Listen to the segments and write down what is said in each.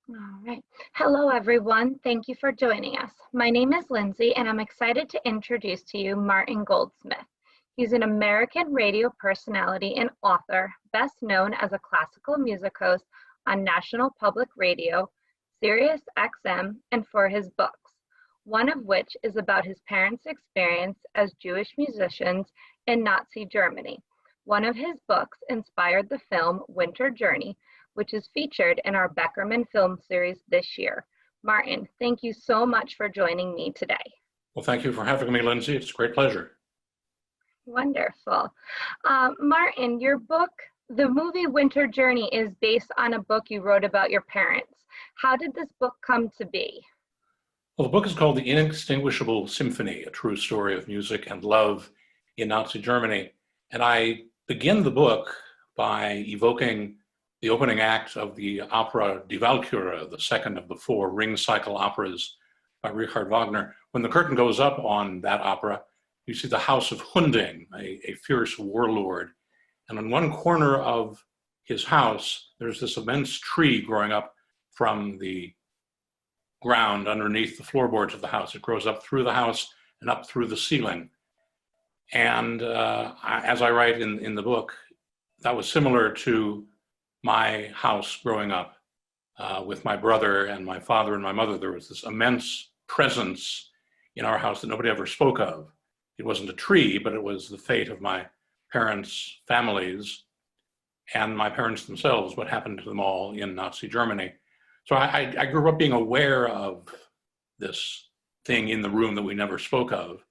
All right. Hello, everyone. Thank you for joining us. My name is Lindsay, and I'm excited to introduce to you Martin Goldsmith. He's an American radio personality and author, best known as a classical music host on National Public Radio, Sirius XM, and for his books, one of which is about his parents' experience as Jewish musicians in Nazi Germany. One of his books inspired the film Winter Journey, which is featured in our Beckerman Film Series this year. Martin, thank you so much for joining me today. Well, thank you for having me, Lindsay. It's a great pleasure. Wonderful. Martin, your book, the movie Winter Journey, is based on a book you wrote about your parents. How did this book come to be? Well, the book is called The Indistinguishable Symphony, a true story of music and love in Nazi Germany. And I begin the book by evoking the opening act of the opera Die Walküre, the second of the four ring cycle operas by Richard Wagner. When the curtain goes up on that opera, you see the house of Hunding, a fierce warlord. And on one corner of his house, there's this immense tree growing up from the ground underneath the floorboards of the house. It grows up through the house and up through the ceiling. And as I write in the book, that was similar to my house growing up with my brother and my father and my mother. There was this immense presence in our house that nobody ever spoke of. It wasn't a tree, but it was the fate of my parents' families and my parents themselves, what happened to them all in Nazi Germany. So I grew up being aware of this thing in the room that we never spoke of.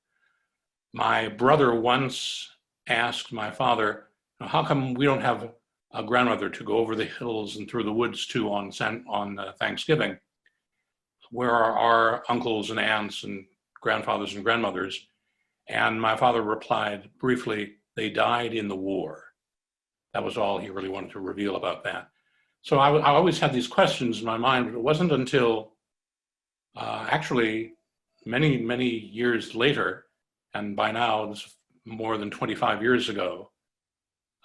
My brother once asked my father, how come we don't have a grandmother to go over the hills and through the woods to on Thanksgiving? Where are our uncles and aunts and grandfathers and grandmothers? And my father replied briefly, they died in the war. That was all he really wanted to reveal about that. So I always had these questions in my mind, but it wasn't until actually many, many years later, and by now, this is more than 25 years ago,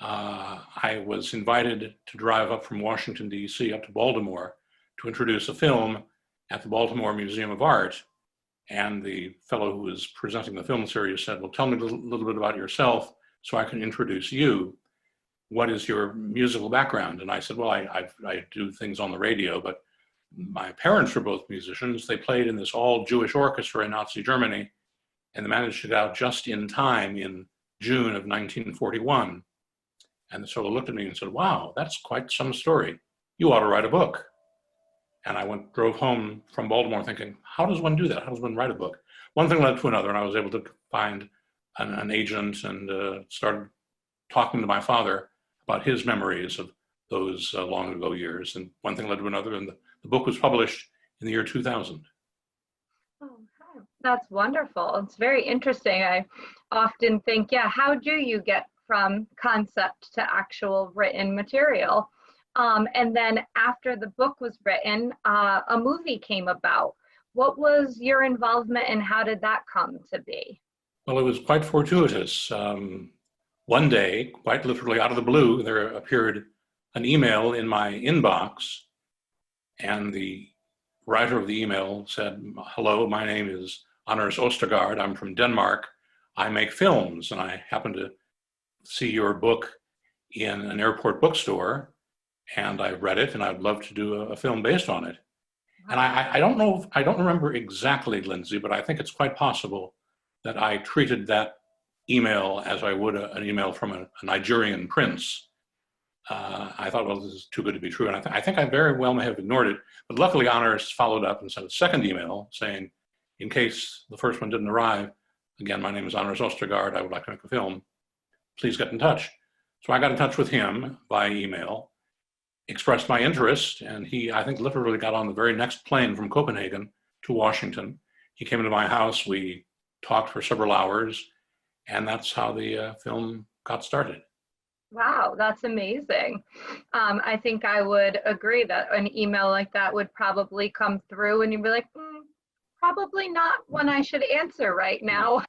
I was invited to drive up from Washington, D.C. up to Baltimore to introduce a film at the Baltimore Museum of Art. And the fellow who was presenting the film series said, well, tell me a little bit about yourself so I can introduce you. What is your musical background? And I said, well, I do things on the radio, but my parents were both musicians. They played in this all-Jewish orchestra in Nazi Germany, and they managed to get out just in time in June of 1941. And so they looked at me and said, wow, that's quite some story. You ought to write a book. And I drove home from Baltimore thinking, how does one do that? How does one write a book? One thing led to another, and I was able to find an agent and started talking to my father about his memories of those long ago years. And one thing led to another, and the book was published in the year 2000. Oh, that's wonderful. It's very interesting. I often think, how do you get from concept to actual written material? And then after the book was written, a movie came about. What was your involvement and how did that come to be? Well, it was quite fortuitous. One day, quite literally out of the blue, there appeared an email in my inbox, and the writer of the email said, hello, my name is Anders Ostergaard. I'm from Denmark. I make films, and I happen to see your book in an airport bookstore, and I read it, and I'd love to do a film based on it. Wow. And I don't know, I don't remember exactly, Lindsay, but I think it's quite possible that I treated that email as I would an email from a Nigerian prince. I thought, well, this is too good to be true. And I think I very well may have ignored it. But luckily, Honors followed up and sent a second email saying, in case the first one didn't arrive, again, my name is Anders Ostergaard. I would like to make a film. Please get in touch. So I got in touch with him by email, expressed my interest, and he, I think, literally got on the very next plane from Copenhagen to Washington. He came into my house. We talked for several hours. And that's how the film got started. Wow, that's amazing. I think I would agree that an email like that would probably come through and you'd be like, probably not one I should answer right now.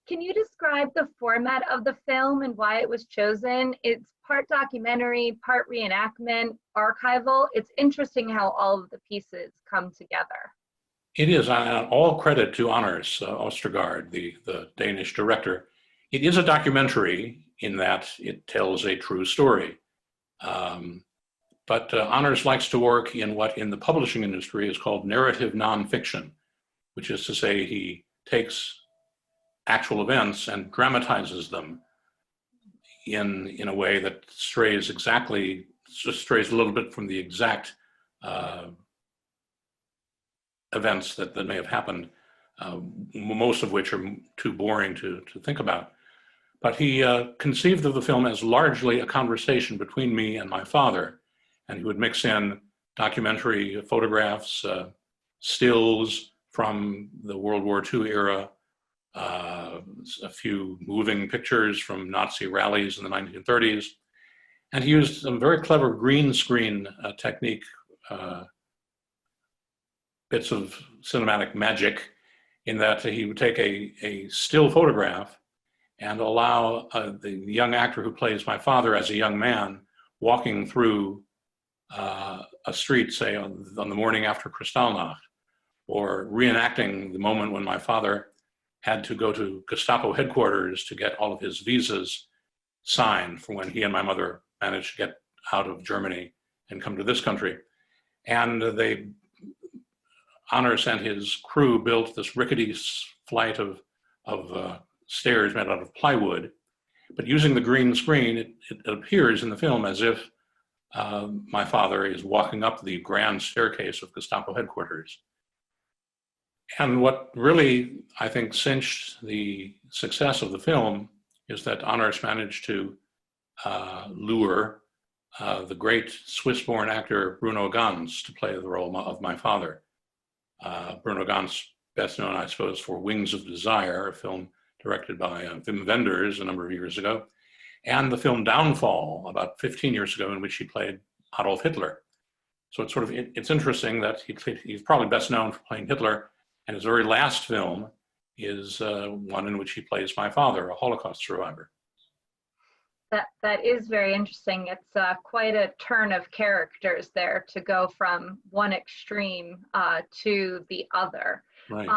Can you describe the format of the film and why it was chosen? It's part documentary, part reenactment, archival. It's interesting how all of the pieces come together. It is, all credit to Anders Ostergaard, the Danish director. It is a documentary in that it tells a true story. But Anders likes to work in what in the publishing industry is called narrative nonfiction, which is to say he takes actual events and dramatizes them in a way that strays a little bit from the exact events that may have happened, most of which are too boring to think about. But he conceived of the film as largely a conversation between me and my father, and he would mix in documentary photographs, stills from the World War II era, a few moving pictures from Nazi rallies in the 1930s, and he used some very clever green screen technique, bits of cinematic magic, in that he would take a still photograph and allow the young actor who plays my father as a young man walking through a street, say on the morning after Kristallnacht, or reenacting the moment when my father had to go to Gestapo headquarters to get all of his visas signed for when he and my mother managed to get out of Germany and come to this country. And Anders and his crew built this rickety flight of stairs made out of plywood, but using the green screen, it appears in the film as if my father is walking up the grand staircase of Gestapo headquarters. And what really, I think, cinched the success of the film is that Anders managed to lure the great Swiss-born actor Bruno Ganz to play the role of my father. Bruno Ganz, best known, I suppose, for Wings of Desire, a film directed by Wim Wenders a number of years ago, and the film Downfall, about 15 years ago, in which he played Adolf Hitler. So it's interesting that he's probably best known for playing Hitler, and his very last film is one in which he plays my father, a Holocaust survivor. That is very interesting. It's quite a turn of characters there to go from one extreme to the other. Right.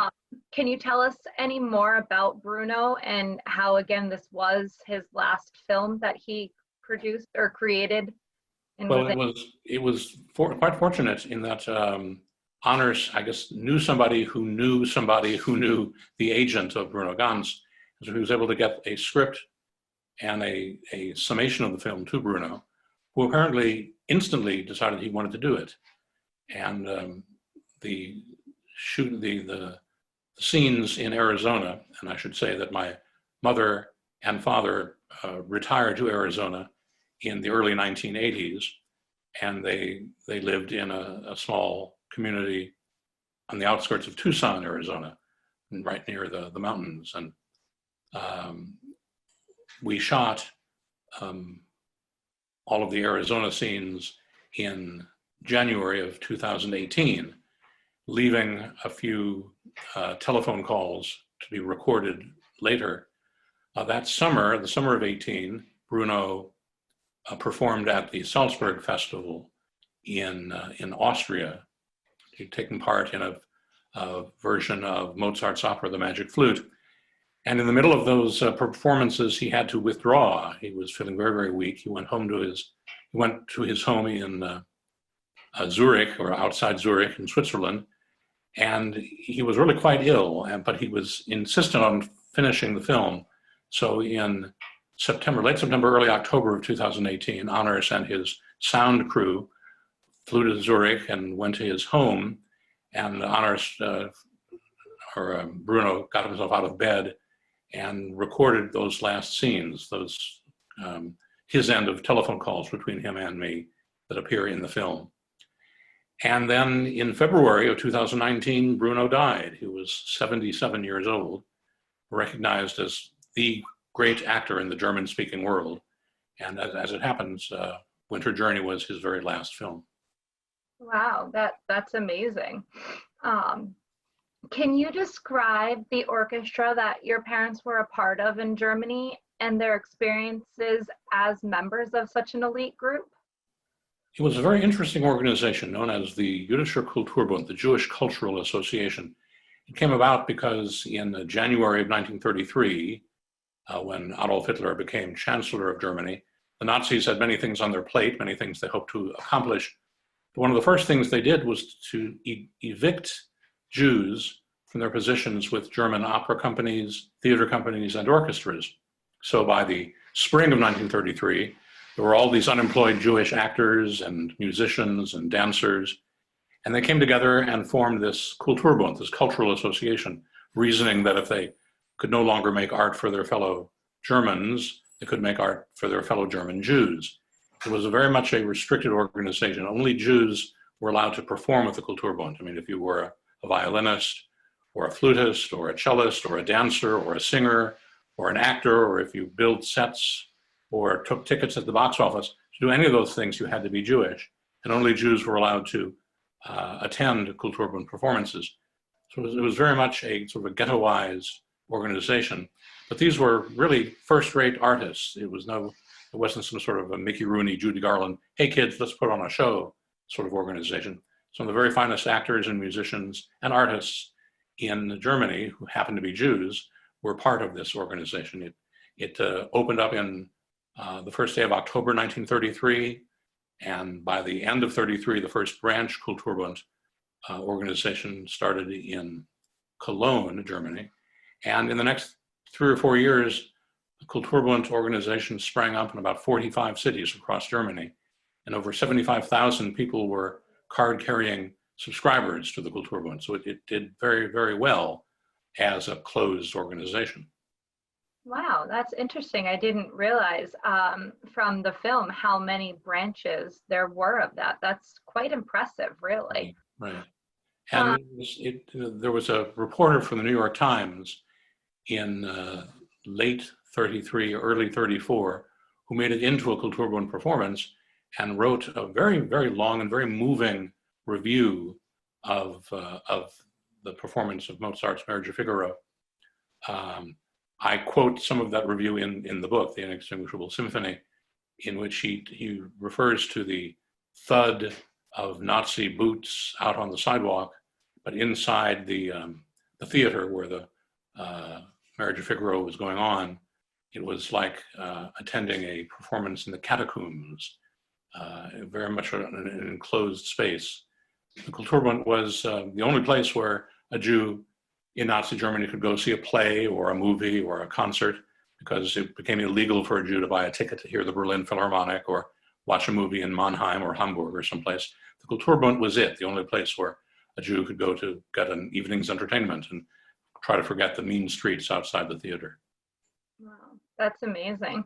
Can you tell us any more about Bruno and how, again, this was his last film that he produced or created? Well, it was quite fortunate in that Anders, I guess, knew somebody who knew the agent of Bruno Ganz, so he was able to get a script and a summation of the film to Bruno, who apparently instantly decided he wanted to do it. And the scenes in Arizona, and I should say that my mother and father retired to Arizona in the early 1980s, and they lived in a small community on the outskirts of Tucson, Arizona, right near the mountains. And we shot all of the Arizona scenes in January of 2018, leaving a few telephone calls to be recorded later. That summer, the summer of 18, Bruno performed at the Salzburg Festival in Austria. He'd taken part in a version of Mozart's opera, The Magic Flute. And in the middle of those performances, he had to withdraw. He was feeling very, very weak. He went to his home in Zurich, or outside Zurich in Switzerland, and he was really quite ill, but he was insistent on finishing the film. So in late September, early October of 2018, Anders and his sound crew flew to Zurich and went to his home, and Bruno got himself out of bed and recorded those last scenes, his end of telephone calls between him and me that appear in the film. And then in February of 2019, Bruno died. He was 77 years old, recognized as the great actor in the German-speaking world. And as it happens, Winter Journey was his very last film. Wow, that's amazing. Can you describe the orchestra that your parents were a part of in Germany and their experiences as members of such an elite group? It was a very interesting organization known as the Jüdischer Kulturbund, the Jewish Cultural Association. It came about because in January of 1933, when Adolf Hitler became Chancellor of Germany, the Nazis had many things on their plate, many things they hoped to accomplish. But one of the first things they did was to evict Jews from their positions with German opera companies, theater companies, and orchestras. So by the spring of 1933, there were all these unemployed Jewish actors and musicians and dancers, and they came together and formed this Kulturbund, this cultural association, reasoning that if they could no longer make art for their fellow Germans, they could make art for their fellow German Jews. It was very much a restricted organization. Only Jews were allowed to perform with the Kulturbund. I mean, if you were a violinist or a flutist or a cellist or a dancer or a singer or an actor, or if you built sets or took tickets at the box office, to do any of those things, you had to be Jewish. And only Jews were allowed to attend Kulturbund performances. So it was very much a sort of a ghettoized organization. But these were really first-rate artists. It wasn't some sort of a Mickey Rooney, Judy Garland, hey kids, let's put on a show sort of organization. Some of the very finest actors and musicians and artists in Germany who happened to be Jews were part of this organization. It opened up in the first day of October 1933, and by the end of 33, the first branch Kulturbund organization started in Cologne, Germany. And in the next 3 or 4 years, the Kulturbund organization sprang up in about 45 cities across Germany, and over 75,000 people were card-carrying subscribers to the Kulturbund. So it did very, very well as a closed organization. Wow, that's interesting. I didn't realize from the film how many branches there were of that. That's quite impressive, really. Right. And there was a reporter from the New York Times in late 33, early 34, who made it into a Kulturbund performance and wrote a very, very long and very moving review of the performance of Mozart's Marriage of Figaro. I quote some of that review in the book, The Indistinguishable Symphony, in which he refers to the thud of Nazi boots out on the sidewalk, but inside the theater where the Marriage of Figaro was going on, it was like attending a performance in the catacombs, very much an enclosed space. The Kulturbund was the only place where a Jew in Nazi Germany could go see a play or a movie or a concert, because it became illegal for a Jew to buy a ticket to hear the Berlin Philharmonic or watch a movie in Mannheim or Hamburg or someplace. The Kulturbund was the only place where a Jew could go to get an evening's entertainment and try to forget the mean streets outside the theater. Wow, that's amazing.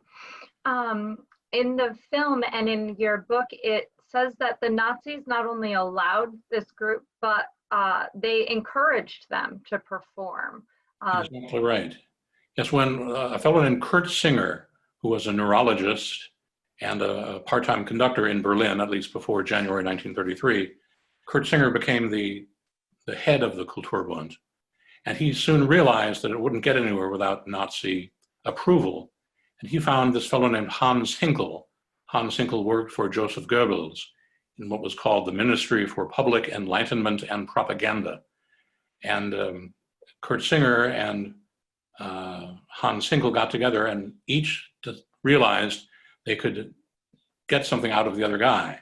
In the film and in your book, it says that the Nazis not only allowed this group, but they encouraged them to perform. Exactly right. Yes, when a fellow named Kurt Singer, who was a neurologist and a part-time conductor in Berlin, at least before January 1933, Kurt Singer became the head of the Kulturbund. And he soon realized that it wouldn't get anywhere without Nazi approval. And he found this fellow named Hans Hinkel. Hans Hinkel worked for Joseph Goebbels in what was called the Ministry for Public Enlightenment and Propaganda. And Kurt Singer and Hans Hinkel got together and each realized they could get something out of the other guy.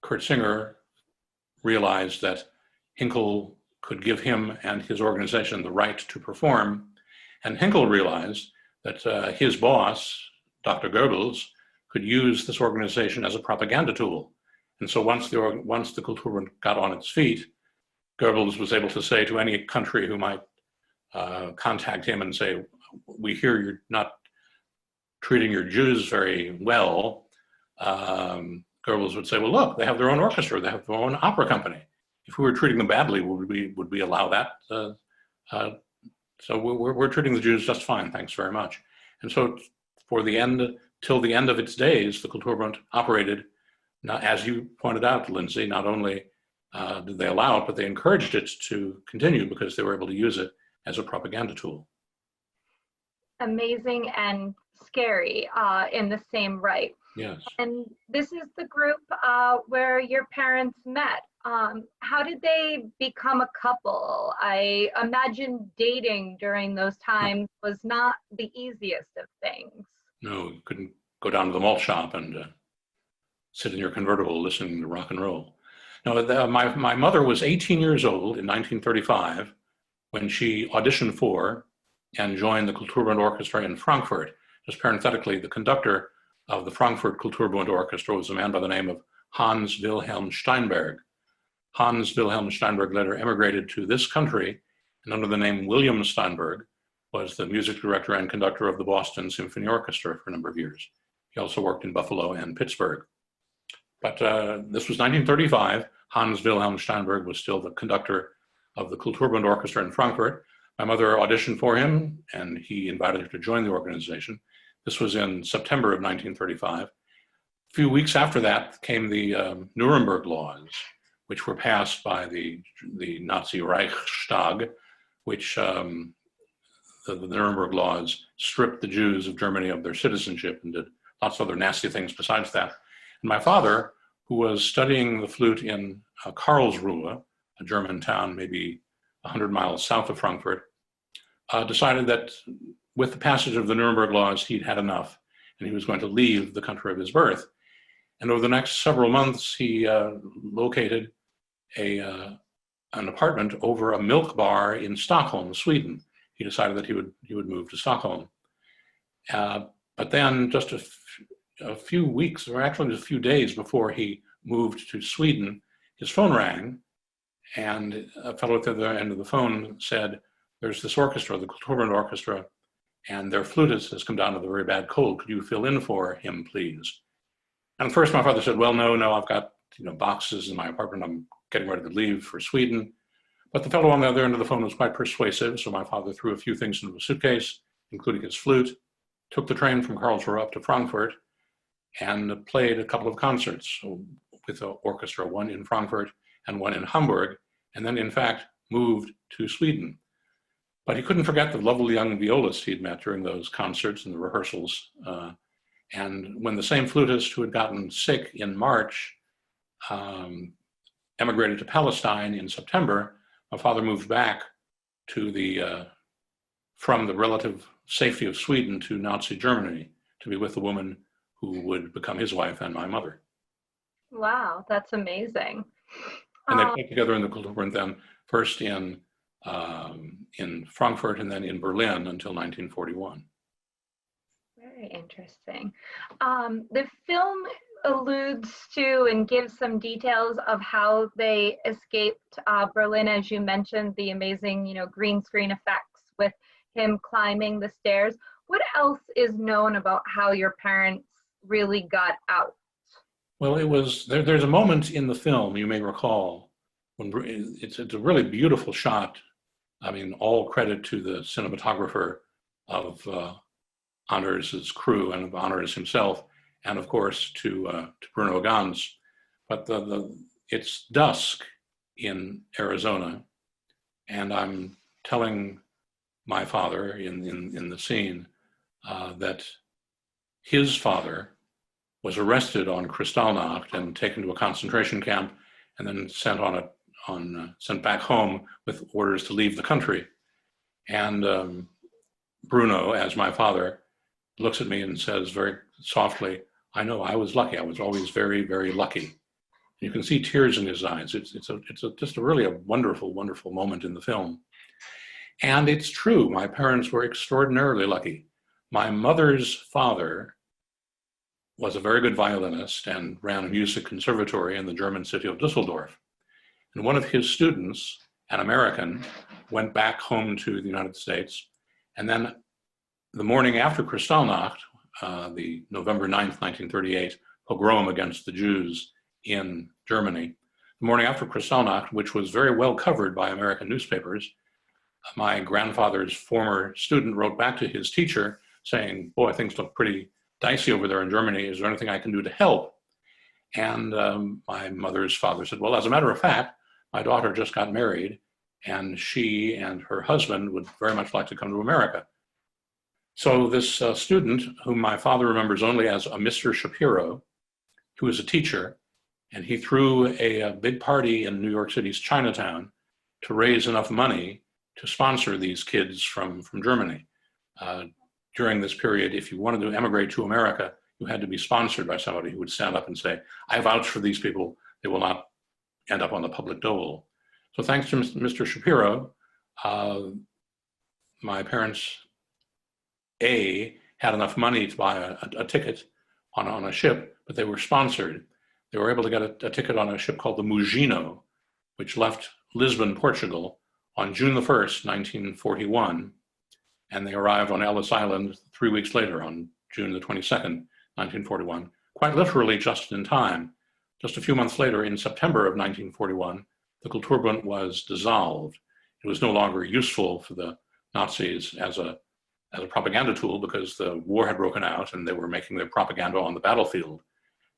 Kurt Singer realized that Hinkel could give him and his organization the right to perform, and Hinkel realized that his boss, Dr. Goebbels, could use this organization as a propaganda tool. And so once the Kulturbund got on its feet, Goebbels was able to say to any country who might contact him and say, we hear you're not treating your Jews very well. Goebbels would say, well, look, they have their own orchestra, they have their own opera company. If we were treating them badly, would we allow that? So we're treating the Jews just fine, thanks very much. And so till the end of its days, the Kulturbund operated, as you pointed out, Lindsay, not only did they allow it, but they encouraged it to continue because they were able to use it as a propaganda tool. Amazing and scary in the same right. Yes. And this is the group where your parents met. How did they become a couple? I imagine dating during those times was not the easiest of things. No, you couldn't go down to the malt shop and sit in your convertible listening to rock and roll. No, my mother was 18 years old in 1935 when she auditioned for and joined the Kulturbund Orchestra in Frankfurt. Just parenthetically, the conductor of the Frankfurt Kulturbund Orchestra was a man by the name of Hans Wilhelm Steinberg. Hans Wilhelm Steinberg later emigrated to this country, and under the name William Steinberg was the music director and conductor of the Boston Symphony Orchestra for a number of years. He also worked in Buffalo and Pittsburgh. But this was 1935. Hans Wilhelm Steinberg was still the conductor of the Kulturbund Orchestra in Frankfurt. My mother auditioned for him, and he invited her to join the organization. This was in September of 1935. A few weeks after that came the Nuremberg laws, which were passed by the Nazi Reichstag, which the Nuremberg laws stripped the Jews of Germany of their citizenship and did lots of other nasty things besides that. And my father, who was studying the flute in Karlsruhe, a German town maybe 100 miles south of Frankfurt, decided that with the passage of the Nuremberg laws, he'd had enough, and he was going to leave the country of his birth. And over the next several months, he located an apartment over a milk bar in Stockholm, Sweden. He decided that he would move to Stockholm. But then just a few weeks, or actually just a few days before he moved to Sweden, his phone rang, and a fellow at the other end of the phone said, "There's this orchestra, the Kulturbund Orchestra, and their flutist has come down with a very bad cold. Could you fill in for him, please?" And first my father said, "Well, no, I've got boxes in my apartment. I'm getting ready to leave for Sweden." But the fellow on the other end of the phone was quite persuasive, so my father threw a few things into a suitcase, including his flute, took the train from Karlsruhe up to Frankfurt, and played a couple of concerts with the orchestra, one in Frankfurt and one in Hamburg, and then in fact moved to Sweden. But he couldn't forget the lovely young violist he'd met during those concerts and the rehearsals. And when the same flutist who had gotten sick in March emigrated to Palestine in September, my father moved back to from the relative safety of Sweden to Nazi Germany to be with the woman who would become his wife and my mother. Wow, that's amazing. And they played together in the Kulturbund then, first in Frankfurt and then in Berlin until 1941. Very interesting. The film alludes to and gives some details of how they escaped Berlin, as you mentioned, the amazing, green screen effects with him climbing the stairs. What else is known about how your parents really got out? Well, it was there's a moment in the film you may recall when it's a really beautiful shot. I mean, all credit to the cinematographer of Anders' crew and of Anders himself, and of course to Bruno Ganz. But it's dusk in Arizona, and I'm telling my father in the scene that his father was arrested on Kristallnacht and taken to a concentration camp, and then sent back home with orders to leave the country. And Bruno, as my father, looks at me and says very softly, "I know, I was lucky. I was always very, very lucky." You can see tears in his eyes. It's just really a wonderful, wonderful moment in the film. And it's true, my parents were extraordinarily lucky. My mother's father was a very good violinist and ran a music conservatory in the German city of Dusseldorf. And one of his students, an American, went back home to the United States. And then the morning after Kristallnacht, the November 9th, 1938, pogrom against the Jews in Germany, the morning after Kristallnacht, which was very well covered by American newspapers, my grandfather's former student wrote back to his teacher saying, "Boy, things look pretty dicey over there in Germany. Is there anything I can do to help?" And my mother's father said, "Well, as a matter of fact, my daughter just got married, and she and her husband would very much like to come to America. So this student, whom my father remembers only as a Mr. Shapiro, who was a teacher, and he threw a big party in New York City's Chinatown to raise enough money to sponsor these kids from Germany. During this period, if you wanted to emigrate to America, you had to be sponsored by somebody who would stand up and say, I vouch for these people, they will not end up on the public dole. So thanks to Mr. Shapiro, my parents, had enough money to buy a ticket on a ship, but they were sponsored. They were able to get a ticket on a ship called the Mugino, which left Lisbon, Portugal on June the 1st, 1941, and they arrived on Ellis Island 3 weeks later on June the 22nd, 1941, quite literally just in time. Just a few months later, in September of 1941, the Kulturbund was dissolved. It was no longer useful for the Nazis as a propaganda tool because the war had broken out and they were making their propaganda on the battlefield.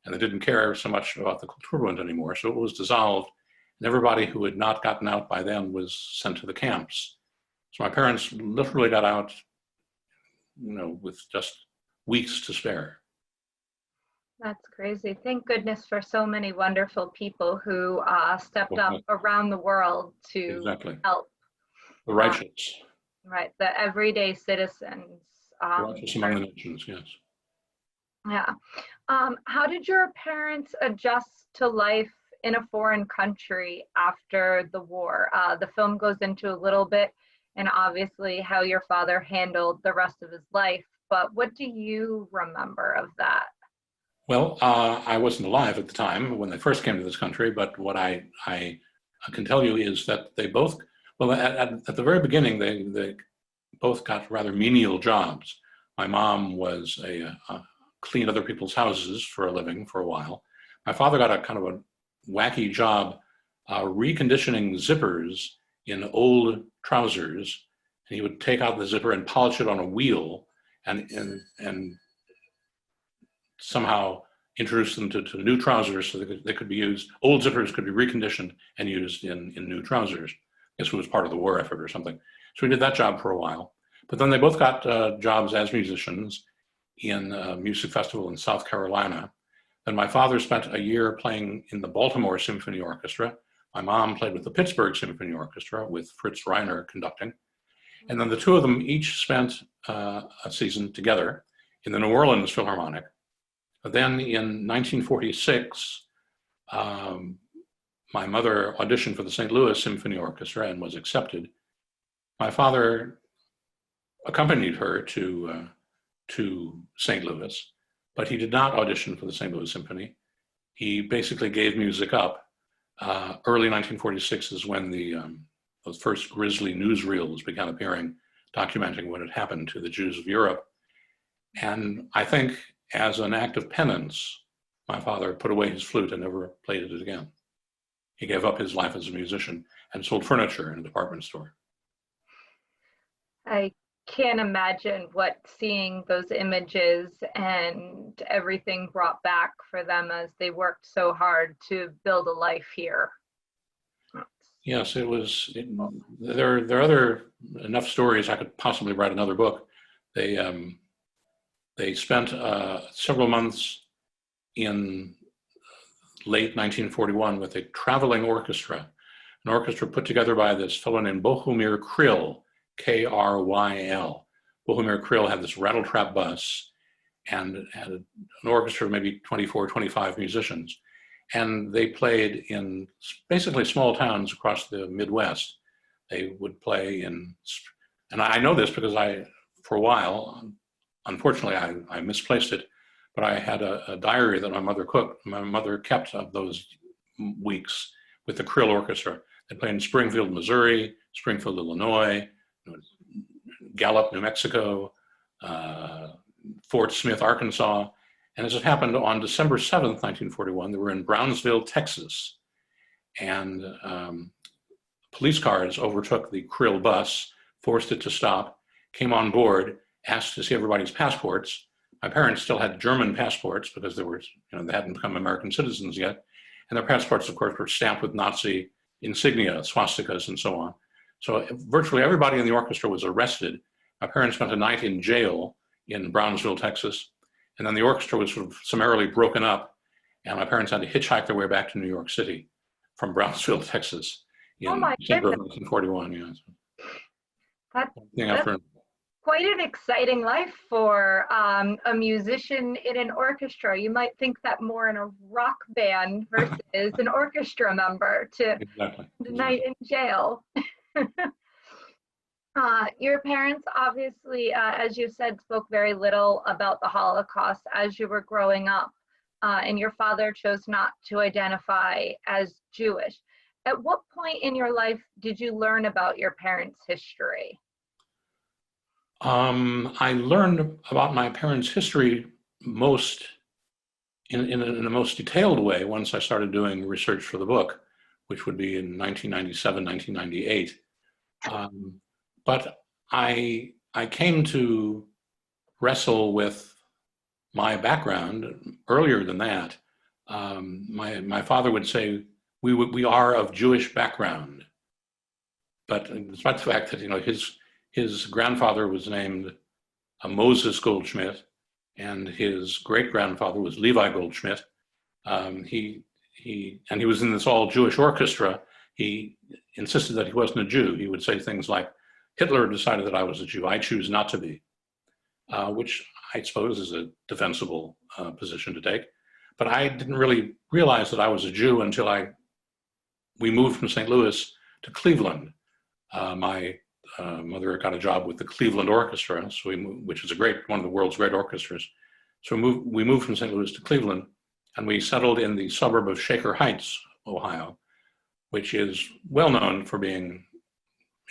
And they didn't care so much about the Kulturbund anymore, so it was dissolved. And everybody who had not gotten out by then was sent to the camps. So my parents literally got out, with just weeks to spare. That's crazy. Thank goodness for so many wonderful people who stepped up around the world to help. The righteous. Right, the everyday citizens. Righteous among the nations, yes. Yeah. How did your parents adjust to life in a foreign country after the war? The film goes into a little bit, and obviously how your father handled the rest of his life, but what do you remember of that? Well, I wasn't alive at the time when they first came to this country, but what I can tell you is that they both, well, at the very beginning, they both got rather menial jobs. My mom was cleaned other people's houses for a living for a while. My father got a kind of a wacky job reconditioning zippers in old trousers, and he would take out the zipper and polish it on a wheel and somehow introduce them to new trousers so they could be used. Old zippers could be reconditioned and used in new trousers. I guess it was part of the war effort or something. So we did that job for a while. But then they both got jobs as musicians in a music festival in South Carolina. Then my father spent a year playing in the Baltimore Symphony Orchestra. My mom played with the Pittsburgh Symphony Orchestra with Fritz Reiner conducting. And then the two of them each spent a season together in the New Orleans Philharmonic. But then in 1946, my mother auditioned for the St. Louis Symphony Orchestra and was accepted. My father accompanied her to St. Louis, but he did not audition for the St. Louis Symphony. He basically gave music up. Early 1946 is when those first grisly newsreels began appearing, documenting what had happened to the Jews of Europe. And I think as an act of penance, my father put away his flute and never played it again. He gave up his life as a musician and sold furniture in a department store. I can't imagine what seeing those images and everything brought back for them as they worked so hard to build a life here. Yes, it was. There are other enough stories I could possibly write another book. They spent several months in late 1941 with a traveling orchestra, an orchestra put together by this fellow named Bohumir Kryl, K-R-Y-L. Bohumir Kryl had this rattletrap bus and had an orchestra of maybe 24, 25 musicians. And they played in basically small towns across the Midwest. They would play in, and I know this because for a while, unfortunately I misplaced it, but I had a diary that my mother kept of those weeks with the Kryl Orchestra. They played in Springfield, Missouri, Springfield, Illinois, Gallup, New Mexico, Fort Smith, Arkansas. And as it happened on December 7th, 1941, they were in Brownsville, Texas. And police cars overtook the Kryl bus, forced it to stop, came on board, asked to see everybody's passports. My parents still had German passports because they hadn't become American citizens yet. And their passports, of course, were stamped with Nazi insignia, swastikas, and so on. So virtually everybody in the orchestra was arrested. My parents spent a night in jail in Brownsville, Texas, and then the orchestra was sort of summarily broken up, and my parents had to hitchhike their way back to New York City from Brownsville, Texas, Oh in my December of goodness. 1941. Yeah. That's quite an exciting life for a musician in an orchestra. You might think that more in a rock band versus an orchestra member to Exactly. the night in jail. Your parents obviously, as you said, spoke very little about the Holocaust as you were growing up, and your father chose not to identify as Jewish. At what point in your life did you learn about your parents' history? I learned about my parents' history most in the most detailed way once I started doing research for the book, which would be in 1997, 1998. But I came to wrestle with my background earlier than that. My father would say we are of Jewish background, but despite the fact that his grandfather was named Moses Goldschmidt, and his great grandfather was Levi Goldschmidt. He was in this all Jewish orchestra. He insisted that he wasn't a Jew. He would say things like, "Hitler decided that I was a Jew. I choose not to be," which I suppose is a defensible position to take. But I didn't really realize that I was a Jew until we moved from St. Louis to Cleveland. My mother got a job with the Cleveland Orchestra, which is one of the world's great orchestras. So we moved from St. Louis to Cleveland, and we settled in the suburb of Shaker Heights, Ohio, which is well known for being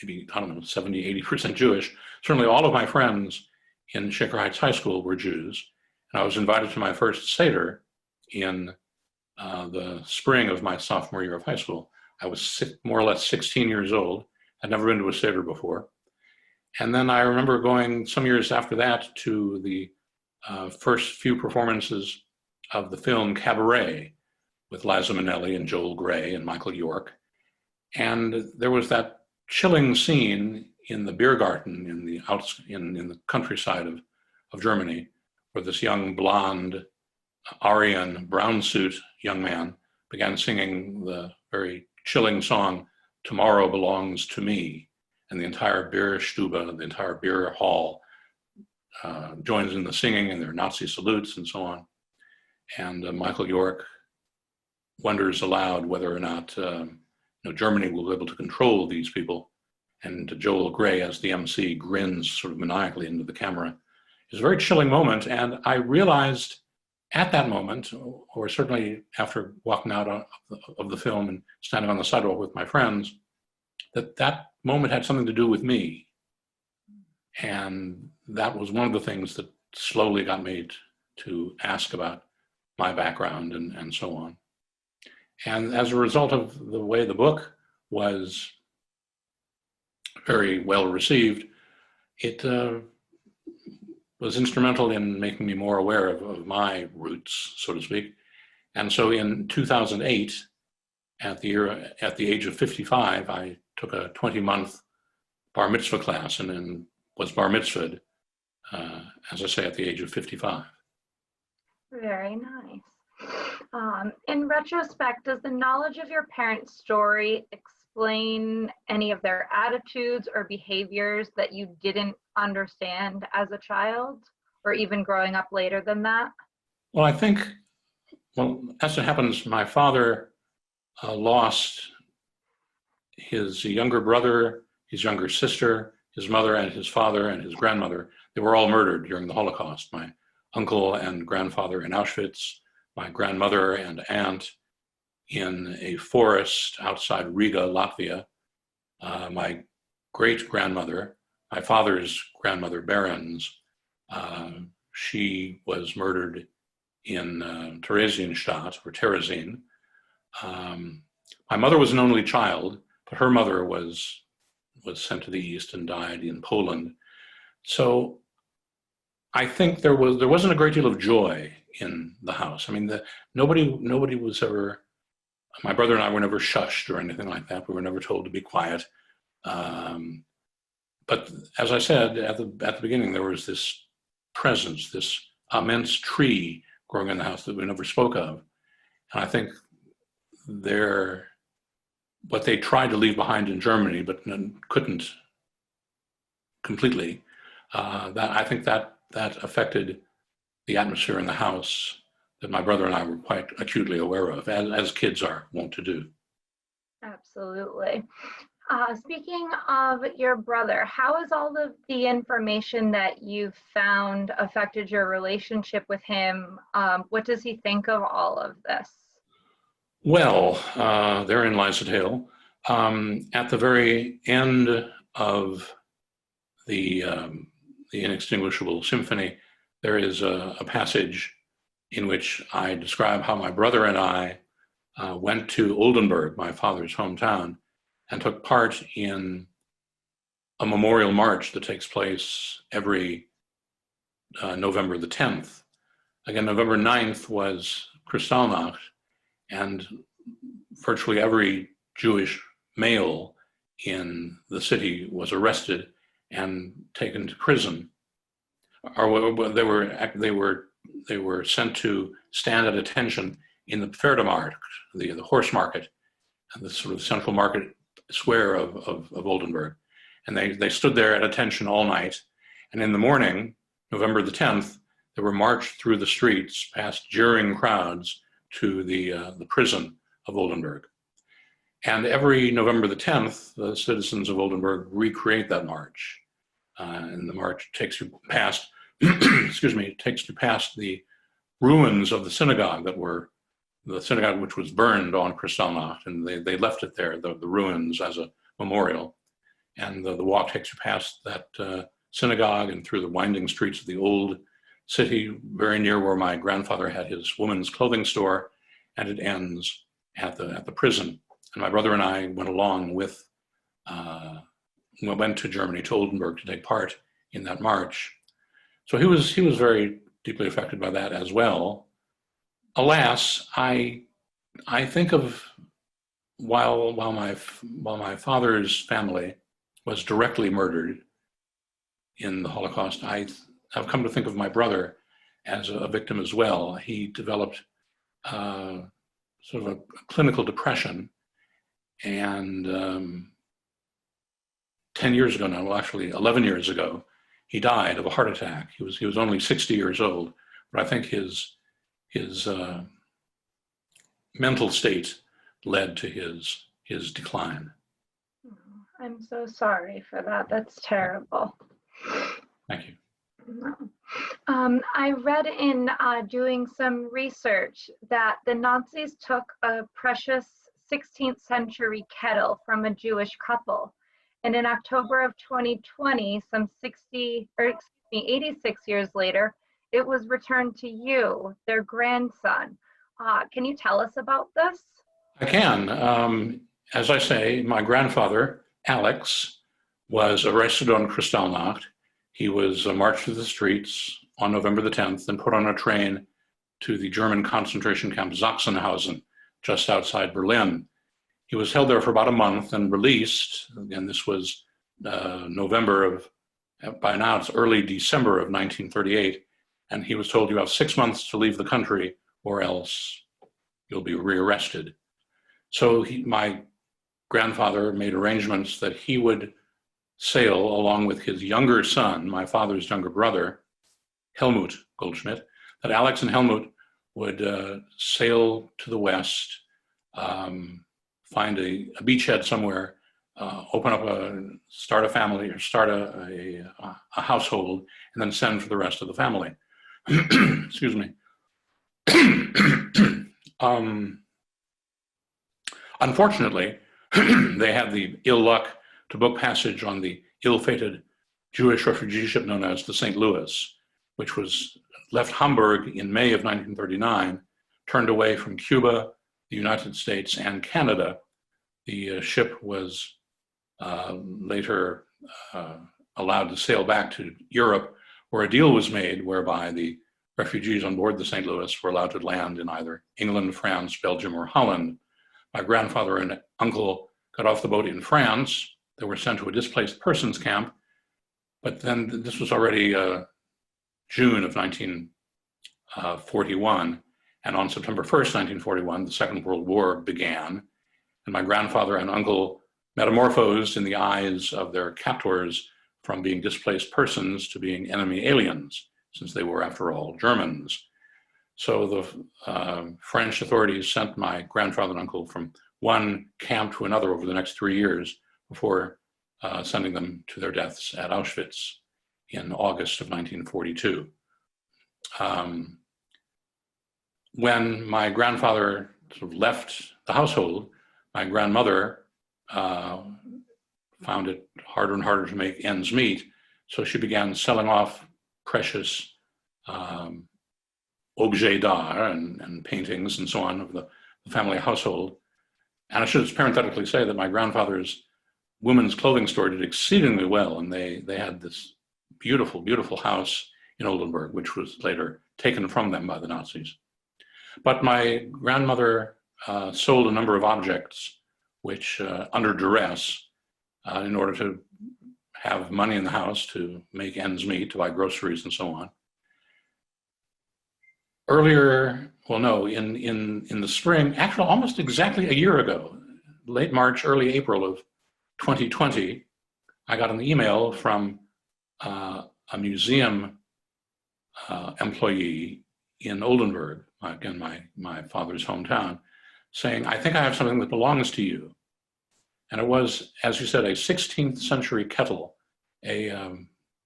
maybe, I don't know, 70, 80% Jewish. Certainly all of my friends in Shaker Heights High School were Jews, and I was invited to my first Seder in the spring of my sophomore year of high school. I was more or less 16 years old. I'd never been to a Seder before. And then I remember going some years after that to the first few performances of the film Cabaret with Liza Minnelli and Joel Grey and Michael York. And there was that chilling scene in the beer garden in the countryside of Germany, where this young blonde Aryan brown suit young man began singing the very chilling song, "Tomorrow Belongs to Me," and the entire beer stube, the entire beer hall joins in the singing, and there are Nazi salutes and so on. And Michael York wonders aloud whether or not Germany will be able to control these people. And Joel Grey, as the MC, grins sort of maniacally into the camera. It's a very chilling moment, and I realized at that moment, or certainly after walking out of the film and standing on the sidewalk with my friends, that moment had something to do with me. And that was one of the things that slowly got me to ask about my background and so on. And as a result of the way the book was very well received, it was instrumental in making me more aware of my roots, so to speak. And so in 2008, at the age of 55, I took a 20-month bar mitzvah class and then was bar mitzvahed, as I say, at the age of 55. Very nice. In retrospect, does the knowledge of your parents' story explain any of their attitudes or behaviors that you didn't understand as a child, or even growing up later than that? Well, I think, as it happens, my father lost his younger brother, his younger sister, his mother and his father and his grandmother. They were all murdered during the Holocaust. My uncle and grandfather in Auschwitz, my grandmother and aunt in a forest outside Riga, Latvia. My great-grandmother, my father's grandmother, Berens, she was murdered in Theresienstadt, or Terezin. My mother was an only child, but her mother was sent to the East and died in Poland. So I think there wasn't a great deal of joy in the house. I mean, nobody was ever My brother and I were never shushed or anything like that. We were never told to be quiet. But as I said at the beginning, there was this presence, this immense tree growing in the house that we never spoke of. And I think what they tried to leave behind in Germany, but couldn't completely, I think that affected the atmosphere in the house that my brother and I were quite acutely aware of, as kids are wont to do. Absolutely. Speaking of your brother, how has all of the information that you've found affected your relationship with him? What does he think of all of this? Well, therein lies the tale. At the very end of the Indistinguishable Symphony, there is a passage in which I describe how my brother and I went to Oldenburg, my father's hometown, and took part in a memorial march that takes place every November the 10th. Again, November 9th was Kristallnacht, and virtually every Jewish male in the city was arrested and taken to prison, or they were sent to stand at attention in the Pferdemarkt, the horse market, and the sort of central market square of Oldenburg. And they stood there at attention all night. And in the morning, November the 10th, they were marched through the streets past jeering crowds to the prison of Oldenburg. And every November the 10th, the citizens of Oldenburg recreate that march. And the march takes you past, takes you past the ruins of the synagogue which was burned on Kristallnacht, and they left it there, the ruins, as a memorial. And the walk takes you past that synagogue and through the winding streets of the old city, very near where my grandfather had his woman's clothing store, and it ends at the prison. And my brother and I went along went to Germany, to Oldenburg, to take part in that march. So he was very deeply affected by that as well. Alas, I think of while my father's family was directly murdered in the Holocaust, I have come to think of my brother as a victim as well. He developed sort of a clinical depression, and 10 years ago now, well, actually 11 years ago, he died of a heart attack. He was only 60 years old, but I think his mental state led to his decline. I'm so sorry for that. That's terrible. Thank you. I read in doing some research that the Nazis took a precious 16th century kettle from a Jewish couple. And in October of 2020, 86 years later, it was returned to you, their grandson. Can you tell us about this? I can. As I say, my grandfather, Alex, was arrested on Kristallnacht. He was marched through the streets on November the 10th and put on a train to the German concentration camp Sachsenhausen, just outside Berlin. He was held there for about a month and released. Again, this was by now it's early December of 1938. And he was told, you have 6 months to leave the country or else you'll be rearrested. So my grandfather made arrangements that he would sail along with his younger son, my father's younger brother, Helmut Goldschmidt, that Alex and Helmut would sail to the west, find a beachhead somewhere, start a family or start a household, and then send for the rest of the family. Excuse me. Unfortunately, they had the ill luck to book passage on the ill-fated Jewish refugee ship known as the St. Louis, which was left Hamburg in May of 1939, turned away from Cuba, the United States, and Canada. The ship was later allowed to sail back to Europe, where a deal was made whereby the refugees on board the St. Louis were allowed to land in either England, France, Belgium, or Holland. My grandfather and uncle got off the boat in France. They were sent to a displaced persons camp, but then this was already June of 1941, and on September 1st, 1941, the Second World War began, and my grandfather and uncle metamorphosed in the eyes of their captors from being displaced persons to being enemy aliens, since they were, after all, Germans. So the French authorities sent my grandfather and uncle from one camp to another over the next 3 years before sending them to their deaths at Auschwitz in August of 1942. When my grandfather sort of left the household, my grandmother found it harder and harder to make ends meet, so she began selling off precious objets d'art and paintings and so on of the family household. And I should just parenthetically say that my grandfather's women's clothing store did exceedingly well, and they had this beautiful, beautiful house in Oldenburg, which was later taken from them by the Nazis. But my grandmother sold a number of objects which, under duress, in order to have money in the house to make ends meet, to buy groceries and so on. Earlier, well, no, in the spring, actually almost exactly a year ago, late March, early April of 2020, I got an email from a museum employee in Oldenburg, again, my father's hometown, saying, "I think I have something that belongs to you." And it was, as you said, a 16th century kettle, a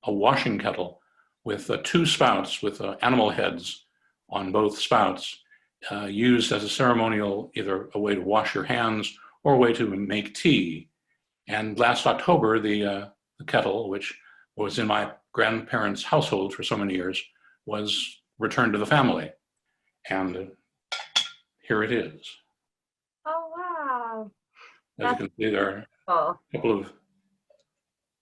washing kettle with two spouts with animal heads on both spouts, used as a ceremonial, either a way to wash your hands or a way to make tea. And last October, the kettle, which was in my grandparents' household for so many years, was returned to the family. And here it is. Oh, wow. As you can see, there are Oh. a couple of,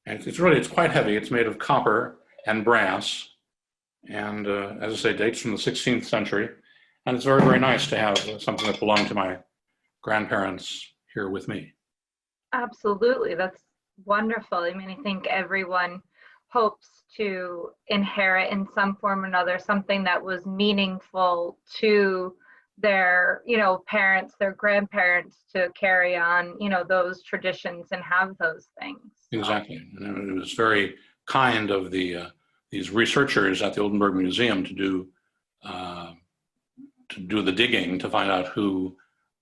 and it's quite heavy. It's made of copper and brass. And as I say, dates from the 16th century. And it's very, very nice to have something that belonged to my grandparents here with me. Absolutely. That's wonderful. I mean, I think everyone hopes to inherit in some form or another something that was meaningful to their, parents, their grandparents, to carry on, those traditions and have those things. Exactly. And it was very kind of these researchers at the Oldenburg Museum to do the digging to find out who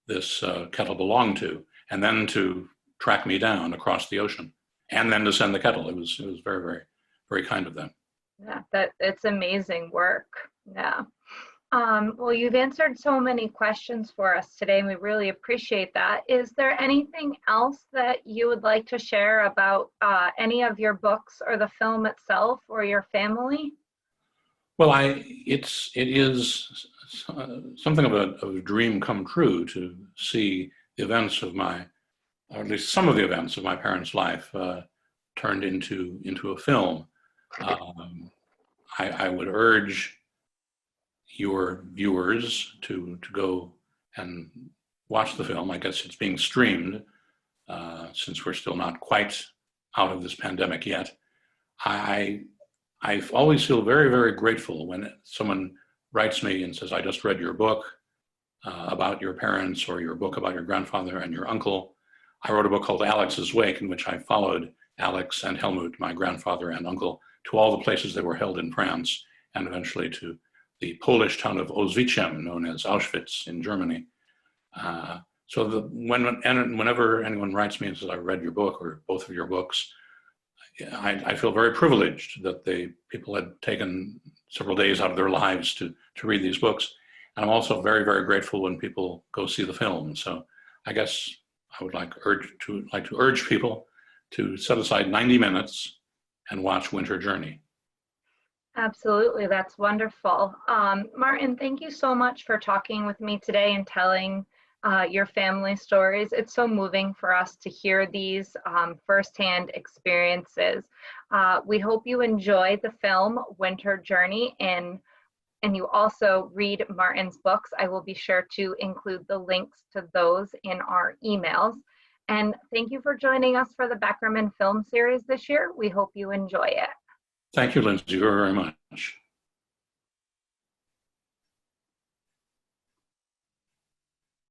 this kettle belonged to, and then to track me down across the ocean, and then to send the kettle. It was very, very, very kind of them. Yeah, it's amazing work. Yeah. Well, you've answered so many questions for us today, and we really appreciate that. Is there anything else that you would like to share about any of your books or the film itself or your family? Well, it is something of a dream come true to see the events of or at least some of the events of my parents' life turned into a film. I would urge your viewers to go and watch the film. I guess it's being streamed since we're still not quite out of this pandemic yet. I always feel very, very grateful when someone writes me and says, "I just read your book about your parents," or your book about your grandfather and your uncle. I wrote a book called Alex's Wake, in which I followed Alex and Helmut, my grandfather and uncle, to all the places they were held in France, and eventually to the Polish town of Auschwitz, known as Auschwitz in Germany. So whenever anyone writes me and says, "I read your book," or both of your books, I feel very privileged that people had taken several days out of their lives to read these books. And I'm also very, very grateful when people go see the film. So I guess I would like to urge people to set aside 90 minutes and watch Winter Journey. Absolutely, that's wonderful. Martin, thank you so much for talking with me today and telling your family stories. It's so moving for us to hear these firsthand experiences. We hope you enjoy the film Winter Journey in and you also read Martin's books, I will be sure to include the links to those in our emails. And thank you for joining us for the Beckerman Film Series this year. We hope you enjoy it. Thank you, Lindsay, very much.